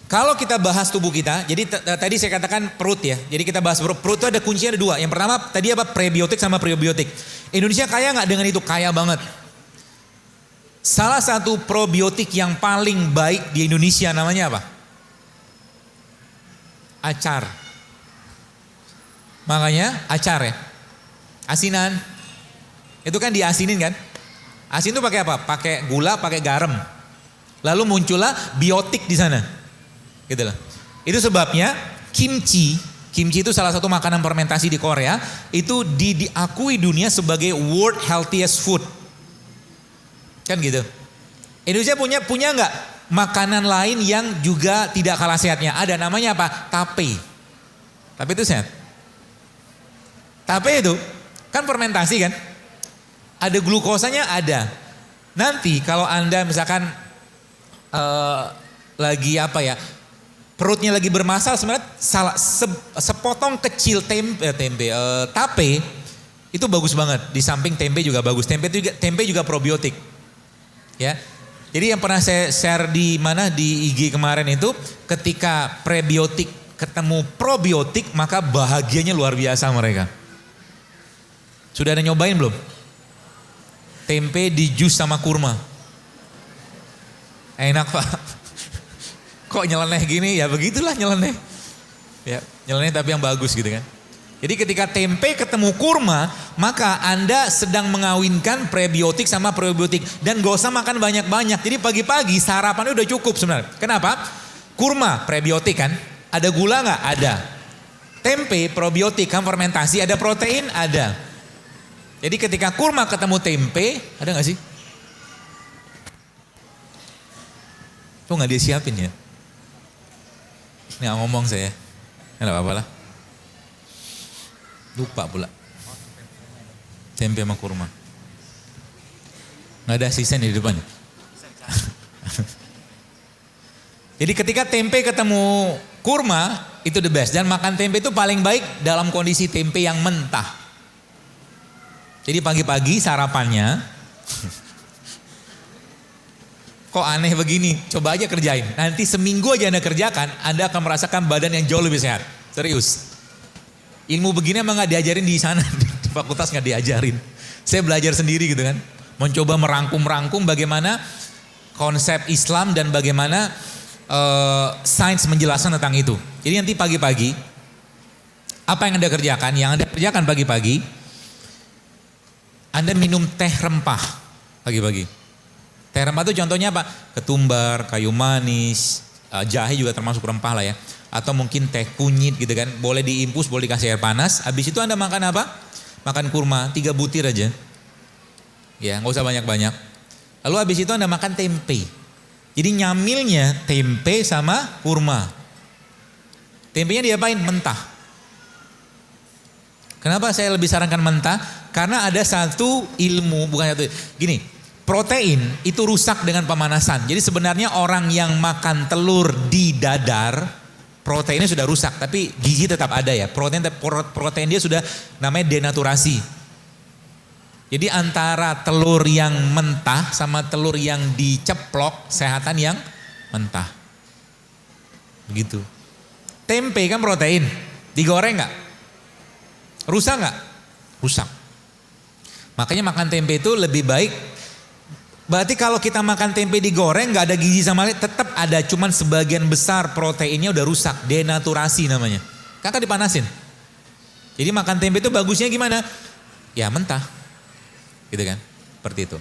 Kalau kita bahas tubuh kita, jadi tadi saya katakan perut ya. Jadi kita bahas perut. Perut itu ada kuncinya ada dua. Yang pertama tadi apa? Prebiotik sama probiotik. Indonesia kaya nggak dengan itu? Kaya banget. Salah satu probiotik yang paling baik di Indonesia namanya apa? Acar. Makanya acar ya. Asinan. Itu kan diasinin kan? Asin itu pakai apa? Pakai gula, pakai garam. Lalu muncullah biotik di sana. Gitu lah. Itu sebabnya kimchi itu salah satu makanan fermentasi di Korea, itu diakui dunia sebagai world healthiest food. Kan gitu. Indonesia punya nggak makanan lain yang juga tidak kalah sehatnya? Ada, namanya apa? Tape. Tape itu sehat. Tape itu kan fermentasi kan? Ada glukosanya, ada. Nanti kalau Anda misalkan lagi apa ya, perutnya lagi bermasalah, sebenarnya sepotong kecil tape itu bagus banget. Di samping tempe juga bagus. Tempe juga probiotik. Ya. Jadi yang pernah saya share di IG kemarin itu, ketika prebiotik ketemu probiotik maka bahagianya luar biasa mereka. Sudah ada nyobain belum? Tempe di jus sama kurma. Enak Pak. Kok nyeleneh gini? Ya begitulah nyeleneh. Ya, nyeleneh tapi yang bagus gitu kan. Jadi ketika tempe ketemu kurma, maka Anda sedang mengawinkan prebiotik sama probiotik. Dan gak usah makan banyak-banyak. Jadi pagi-pagi sarapannya udah cukup sebenarnya. Kenapa? Kurma prebiotik kan. Ada gula gak? Ada. Tempe probiotik kan fermentasi. Ada protein? Ada. Jadi ketika kurma ketemu tempe, ada gak sih? Tuh gak dia siapin ya? Ini gak ngomong saya. Gak apa-apa lah. Lupa pula. Tempe sama kurma. Gak ada asisten di depannya. Jadi ketika tempe ketemu kurma, itu the best. Dan makan tempe itu paling baik dalam kondisi tempe yang mentah. Jadi pagi-pagi sarapannya, kok aneh begini, coba aja kerjain. Nanti seminggu aja Anda kerjakan, Anda akan merasakan badan yang jauh lebih sehat. Serius. Ilmu begini emang gak diajarin di sana, di fakultas gak diajarin. Saya belajar sendiri gitu kan. Mencoba merangkum bagaimana konsep Islam dan bagaimana sains menjelaskan tentang itu. Jadi nanti pagi-pagi, apa yang Anda kerjakan? Yang Anda kerjakan pagi-pagi, Anda minum teh rempah pagi-pagi. Teh rempah itu contohnya apa? Ketumbar, kayu manis, jahe juga termasuk rempah lah ya. Atau mungkin teh kunyit gitu kan. Boleh diinfus, boleh dikasih air panas. Habis itu Anda makan apa? Makan kurma, 3 butir aja. Ya, gak usah banyak-banyak. Lalu habis itu Anda makan tempe. Jadi nyamilnya tempe sama kurma. Tempenya diapain? Mentah. Kenapa saya lebih sarankan mentah? Karena ada satu ilmu, bukan satu. Gini, protein itu rusak dengan pemanasan. Jadi sebenarnya orang yang makan telur di dadar, proteinnya sudah rusak, tapi gizi tetap ada ya. Protein dia sudah namanya denaturasi. Jadi antara telur yang mentah sama telur yang diceplok, sehatan yang mentah. Begitu. Tempe kan protein, digoreng nggak? Rusak nggak? Rusak. Makanya makan tempe itu lebih baik. Berarti kalau kita makan tempe digoreng nggak ada gizi sama sekali, tetap ada, cuman sebagian besar proteinnya udah rusak, denaturasi namanya. Kakak dipanasin. Jadi makan tempe itu bagusnya gimana? Ya mentah. Gitu kan? Seperti itu.